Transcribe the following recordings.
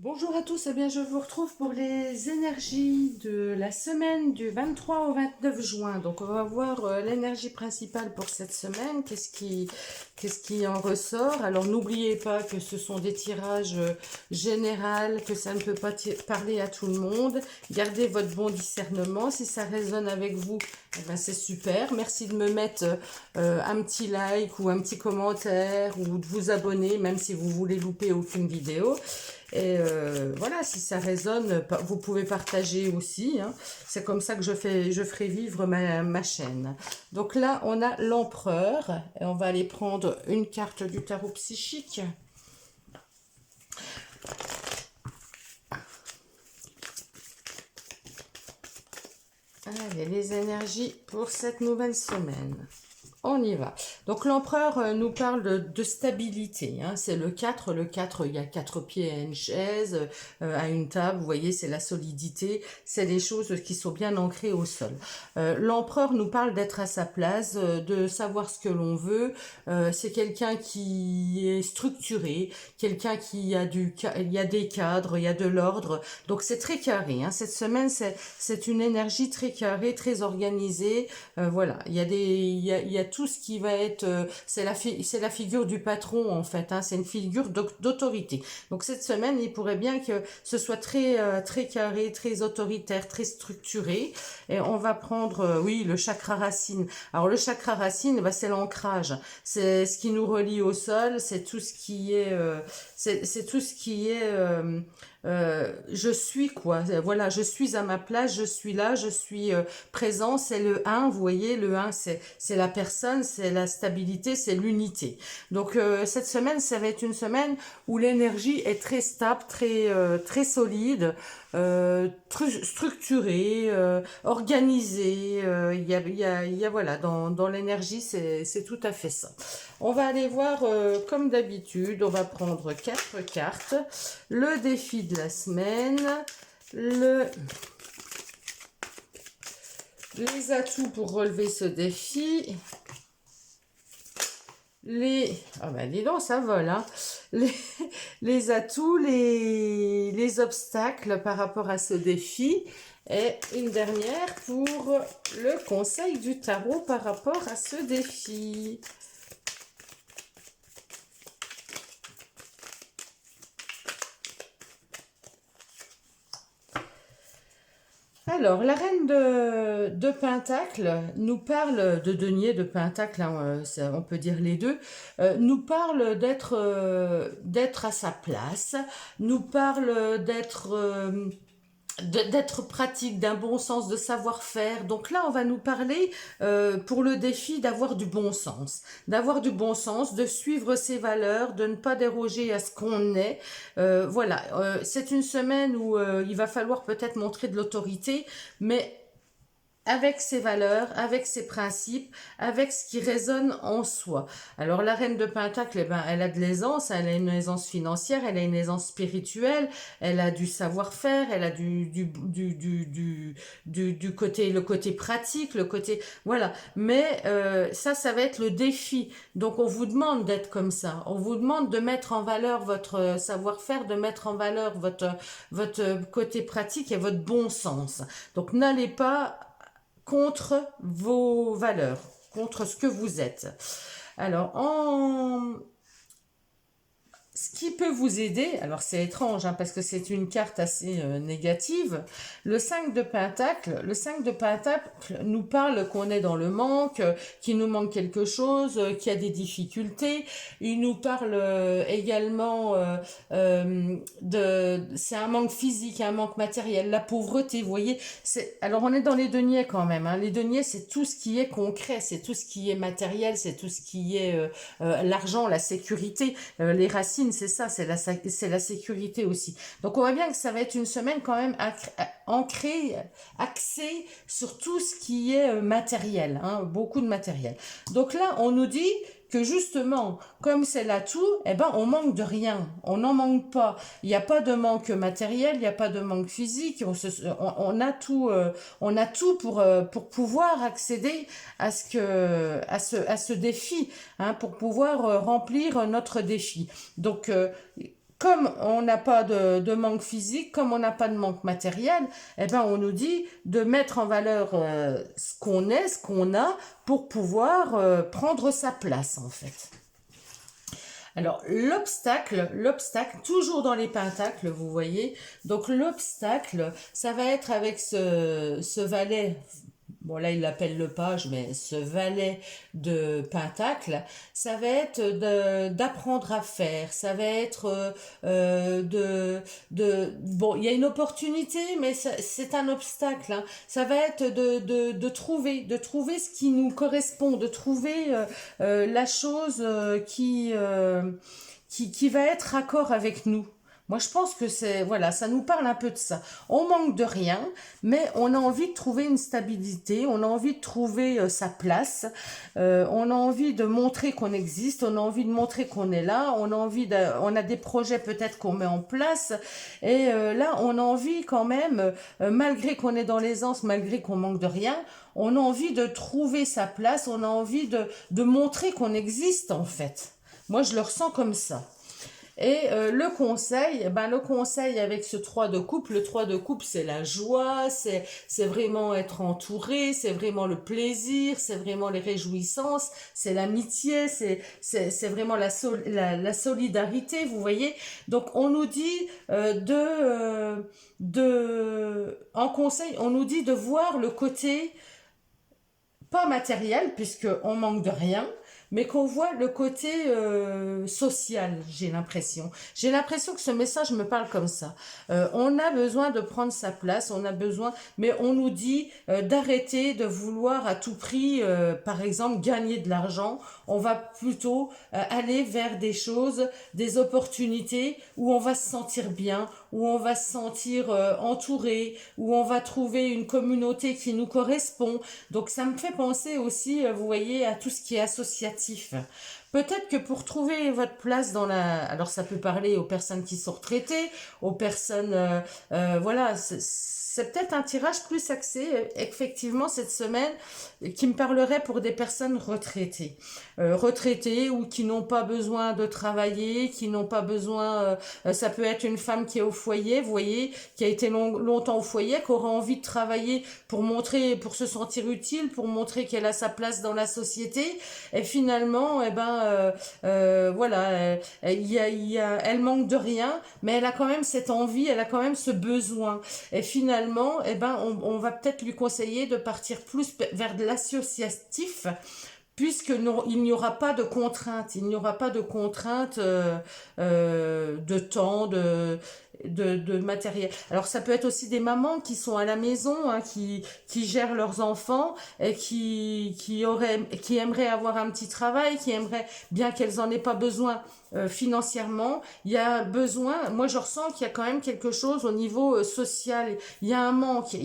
Bonjour à tous, eh bien je vous retrouve pour les énergies de la semaine du 23 au 29 juin. Donc on va voir l'énergie principale pour cette semaine, qu'est-ce qui en ressort. Alors n'oubliez pas que ce sont des tirages généraux, que ça ne peut pas parler à tout le monde. Gardez votre bon discernement, si ça résonne avec vous, eh ben, c'est super. Merci de me mettre un petit like ou un petit commentaire ou de vous abonner, même si vous voulez louper aucune vidéo. Et voilà, si ça résonne, vous pouvez partager aussi, hein. C'est comme ça que je ferai vivre ma chaîne. Donc là, on a l'empereur. Et on va aller prendre une carte du tarot psychique. Allez, les énergies pour cette nouvelle semaine. On y va. Donc l'empereur nous parle de stabilité, hein. C'est le 4. Le 4, il y a 4 pieds à une chaise, à une table. Vous voyez, c'est la solidité. C'est des choses qui sont bien ancrées au sol. L'empereur nous parle d'être à sa place, de savoir ce que l'on veut. C'est quelqu'un qui est structuré, quelqu'un qui a il y a des cadres, il y a de l'ordre. Donc c'est très carré, hein. Cette semaine, c'est une énergie très carrée, très organisée. Voilà, il y a tout ce qui va être, c'est la figure du patron en fait, hein. C'est une figure d'autorité. Donc cette semaine, il pourrait bien que ce soit très carré, très autoritaire, très structuré. Et on va prendre, oui, le chakra racine. Alors le chakra racine, bah, c'est l'ancrage, c'est ce qui nous relie au sol, c'est tout ce qui est, c'est tout ce qui est je suis quoi, voilà, je suis à ma place, je suis là, je suis présent, c'est le 1, vous voyez, le 1 c'est la personne, c'est la stabilité, c'est l'unité. Donc cette semaine, ça va être une semaine où l'énergie est très stable, très solide, structurée, organisée, il y a voilà, dans l'énergie, c'est tout à fait ça. On va aller voir, comme d'habitude, on va prendre 4 cartes. Le défi de la semaine, les atouts pour relever ce défi, ah ben dis donc, ça vole, hein. Les atouts, les obstacles par rapport à ce défi, et une dernière pour le conseil du tarot par rapport à ce défi. Alors, la reine de Pentacle nous parle de denier, de Pentacle, hein, on peut dire les deux, nous parle d'être à sa place, nous parle d'être pratique, d'un bon sens, de savoir-faire. Donc là, on va nous parler pour le défi d'avoir du bon sens. D'avoir du bon sens, de suivre ses valeurs, de ne pas déroger à ce qu'on est. Voilà, c'est une semaine où il va falloir peut-être montrer de l'autorité, mais avec ses valeurs, avec ses principes, avec ce qui résonne en soi. Alors la reine de Pentacle, eh ben, elle a de l'aisance, elle a une aisance financière, elle a une aisance spirituelle, elle a du savoir-faire, elle a du côté, le côté pratique, le côté, voilà. Mais ça va être le défi. Donc on vous demande d'être comme ça, on vous demande de mettre en valeur votre savoir-faire, de mettre en valeur votre côté pratique et votre bon sens. Donc n'allez pas contre vos valeurs, contre ce que vous êtes. Alors, ce qui peut vous aider, alors c'est étrange, hein, parce que c'est une carte assez négative, le 5 de Pentacle. Le 5 de Pentacle nous parle qu'on est dans le manque, qu'il nous manque quelque chose, qu'il y a des difficultés. Il nous parle également c'est un manque physique, un manque matériel, la pauvreté, vous voyez. Alors on est dans les deniers quand même, hein. Les deniers, c'est tout ce qui est concret, c'est tout ce qui est matériel, c'est tout ce qui est l'argent, la sécurité, les racines, c'est ça, c'est la sécurité aussi. Donc on voit bien que ça va être une semaine quand même ancrée, axée sur tout ce qui est matériel, hein, beaucoup de matériel. Donc là, on nous dit que justement, comme c'est l'atout, eh ben, on manque de rien, on n'en manque pas. Il n'y a pas de manque matériel, il n'y a pas de manque physique, on a tout pour pouvoir accéder à ce défi, hein, pour pouvoir remplir notre défi. Donc, comme on n'a pas de manque physique, comme on n'a pas de manque matériel, eh ben on nous dit de mettre en valeur ce qu'on est, ce qu'on a, pour pouvoir prendre sa place en fait. Alors, l'obstacle, toujours dans les pentacles, vous voyez. Donc, l'obstacle, ça va être avec ce valet. Bon, là, il l'appelle le page, mais ce valet de pentacle, ça va être d'apprendre à faire, ça va être bon, il y a une opportunité, mais c'est un obstacle, hein. Ça va être de trouver ce qui nous correspond, de trouver la chose qui va être raccord avec nous. Moi, je pense que voilà, ça nous parle un peu de ça. On manque de rien, mais on a envie de trouver une stabilité, on a envie de trouver sa place, on a envie de montrer qu'on existe, on a envie de montrer qu'on est là, on a des projets peut-être qu'on met en place, et là, on a envie quand même, malgré qu'on est dans l'aisance, malgré qu'on manque de rien, on a envie de trouver sa place, on a envie de montrer qu'on existe en fait. Moi, je le ressens comme ça. Et le conseil avec ce 3 de coupe, le 3 de coupe, c'est la joie, c'est vraiment être entouré, c'est vraiment le plaisir, c'est vraiment les réjouissances, c'est l'amitié, c'est vraiment la solidarité, vous voyez. Donc on nous dit en conseil, on nous dit de voir le côté pas matériel, puisqu'on manque de rien, mais qu'on voit le côté social, j'ai l'impression. J'ai l'impression que ce message me parle comme ça. On a besoin de prendre sa place, on a besoin, mais on nous dit d'arrêter de vouloir à tout prix, par exemple, gagner de l'argent. On va plutôt aller vers des choses, des opportunités où on va se sentir bien, où on va se sentir entouré, où on va trouver une communauté qui nous correspond. Donc ça me fait penser aussi, vous voyez, à tout ce qui est associatif. Peut-être que pour trouver votre place dans la... Alors ça peut parler aux personnes qui sont retraitées, aux personnes... voilà, c'est peut-être un tirage plus axé, effectivement, cette semaine, qui me parlerait pour des personnes retraitées. Retraitées ou qui n'ont pas besoin de travailler, qui n'ont pas besoin... ça peut être une femme qui est au foyer, vous voyez, qui a été longtemps au foyer, qui aura envie de travailler pour pour se sentir utile, pour montrer qu'elle a sa place dans la société. Et finalement, voilà, elle manque de rien, mais elle a quand même cette envie, elle a quand même ce besoin. Et finalement, on va peut-être lui conseiller de partir plus vers de l'associatif, il n'y aura pas de contraintes, il n'y aura pas de contraintes de temps, de matériel. Alors ça peut être aussi des mamans qui sont à la maison, hein, qui gèrent leurs enfants et qui aimeraient avoir un petit travail, qui aimeraient, bien qu'elles en aient pas besoin financièrement, il y a besoin, moi je ressens qu'il y a quand même quelque chose au niveau social, il y a un manque,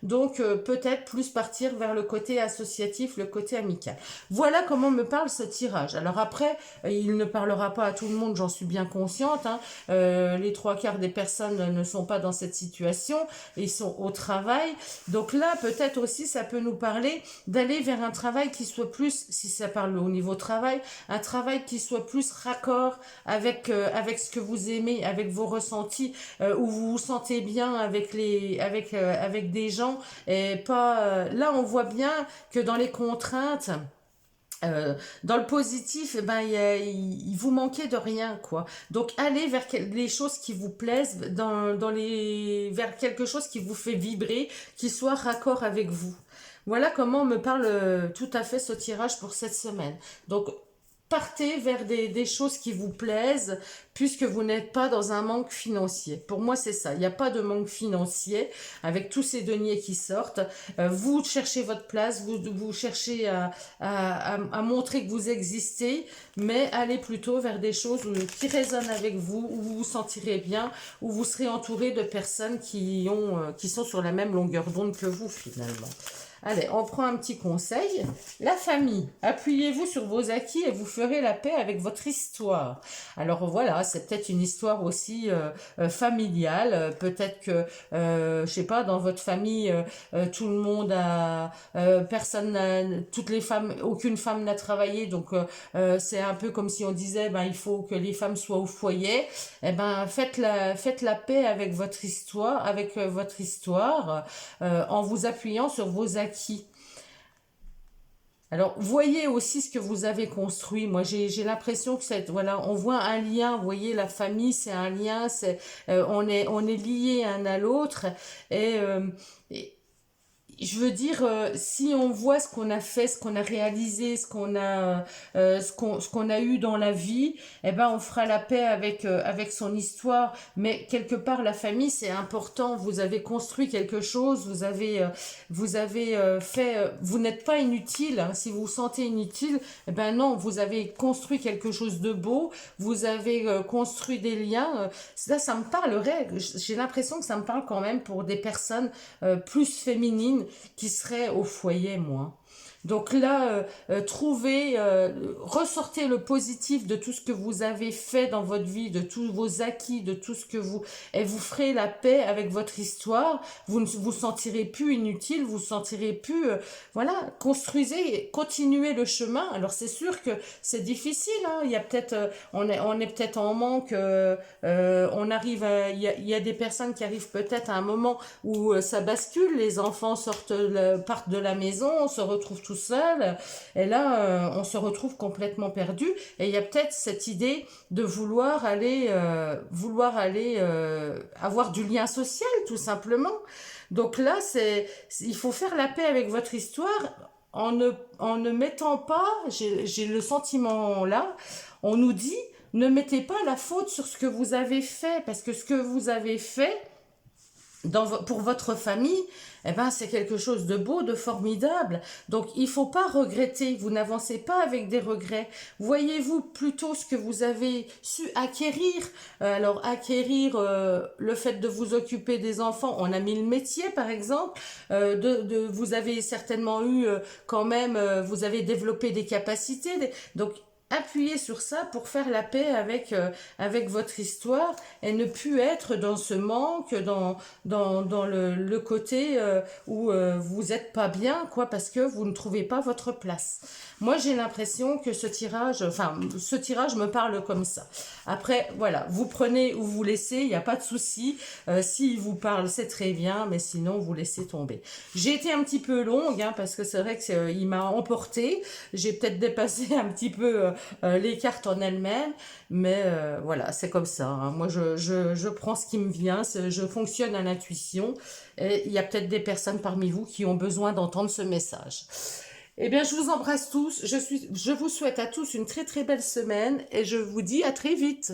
donc peut-être plus partir vers le côté associatif, le côté amical. Voilà comment me parle ce tirage. Alors après, il ne parlera pas à tout le monde, j'en suis bien consciente, hein. Les 3/4 des personnes ne sont pas dans cette situation, ils sont au travail, donc là peut-être aussi ça peut nous parler d'aller vers un travail qui soit plus, si ça parle au niveau travail, un travail qui soit plus raccord avec ce que vous aimez, avec vos ressentis, où vous vous sentez bien avec des gens, et pas là on voit bien que dans les contraintes, dans le positif, il vous manquait de rien, quoi. Donc allez vers les choses qui vous plaisent, vers quelque chose qui vous fait vibrer, qui soit raccord avec vous. Voilà comment me parle tout à fait ce tirage pour cette semaine. Donc partez vers des choses qui vous plaisent, puisque vous n'êtes pas dans un manque financier. Pour moi, c'est ça. Il n'y a pas de manque financier avec tous ces deniers qui sortent. Vous cherchez votre place, vous cherchez à montrer que vous existez, mais allez plutôt vers des choses qui résonnent avec vous, où vous vous sentirez bien, où vous serez entouré de personnes qui sont sur la même longueur d'onde que vous, finalement. Allez, on prend un petit conseil. La famille. Appuyez-vous sur vos acquis et vous ferez la paix avec votre histoire. Alors voilà, c'est peut-être une histoire aussi familiale. Peut-être que, je sais pas, dans votre famille, tout le monde a, toutes les femmes, aucune femme n'a travaillé, donc c'est un peu comme si on disait, ben il faut que les femmes soient au foyer. Eh ben faites la paix avec votre histoire, en vous appuyant sur vos acquis. Alors, voyez aussi ce que vous avez construit. Moi, j'ai l'impression que voilà, on voit un lien. Vous voyez, la famille, c'est un lien. On est liés un à l'autre. Et, et je veux dire, si on voit ce qu'on a fait, ce qu'on a réalisé, ce qu'on a eu dans la vie, eh ben, on fera la paix avec son histoire. Mais quelque part, la famille, c'est important. Vous avez construit quelque chose, vous avez fait, vous n'êtes pas inutile, hein. Si vous vous sentez inutile, eh ben non, vous avez construit quelque chose de beau, vous avez construit des liens. Là, ça me parlerait. J'ai l'impression que ça me parle quand même pour des personnes plus féminines qui seraient au foyer, moi. Donc là, ressortez le positif de tout ce que vous avez fait dans votre vie, de tous vos acquis, de tout ce que et vous ferez la paix avec votre histoire. Vous ne vous sentirez plus inutile, vous sentirez plus, voilà, construisez, continuez le chemin. Alors c'est sûr que c'est difficile, hein. Il y a peut-être, on est peut-être en manque, il y a des personnes qui arrivent peut-être à un moment où ça bascule, les enfants partent de la maison, on se retrouve tout seul, et là on se retrouve complètement perdu, et il y a peut-être cette idée de vouloir aller avoir du lien social, tout simplement. Donc là, il faut faire la paix avec votre histoire en ne mettant pas, j'ai le sentiment là, on nous dit, ne mettez pas la faute sur ce que vous avez fait, parce que ce que vous avez fait, pour votre famille, eh ben, c'est quelque chose de beau, de formidable. Donc, il faut pas regretter. Vous n'avancez pas avec des regrets. Voyez-vous plutôt ce que vous avez su acquérir. Alors, acquérir le fait de vous occuper des enfants. On a mis le métier, par exemple. Vous avez certainement eu quand même, vous avez développé des capacités. Donc, appuyez sur ça pour faire la paix avec votre histoire et ne plus être dans ce manque, dans le côté où vous êtes pas bien, quoi, parce que vous ne trouvez pas votre place. Moi, j'ai l'impression que ce tirage me parle comme ça. Après, voilà, vous prenez ou vous laissez, il n'y a pas de souci. S'il vous parle, c'est très bien, mais sinon, vous laissez tomber. J'ai été un petit peu longue, hein, parce que c'est vrai qu'il m'a emporté. J'ai peut-être dépassé un petit peu les cartes en elles-mêmes, mais voilà, c'est comme ça, hein. Moi, je prends ce qui me vient, je fonctionne à l'intuition, et il y a peut-être des personnes parmi vous qui ont besoin d'entendre ce message. Eh bien, je vous embrasse tous, je vous souhaite à tous une très très belle semaine, et je vous dis à très vite.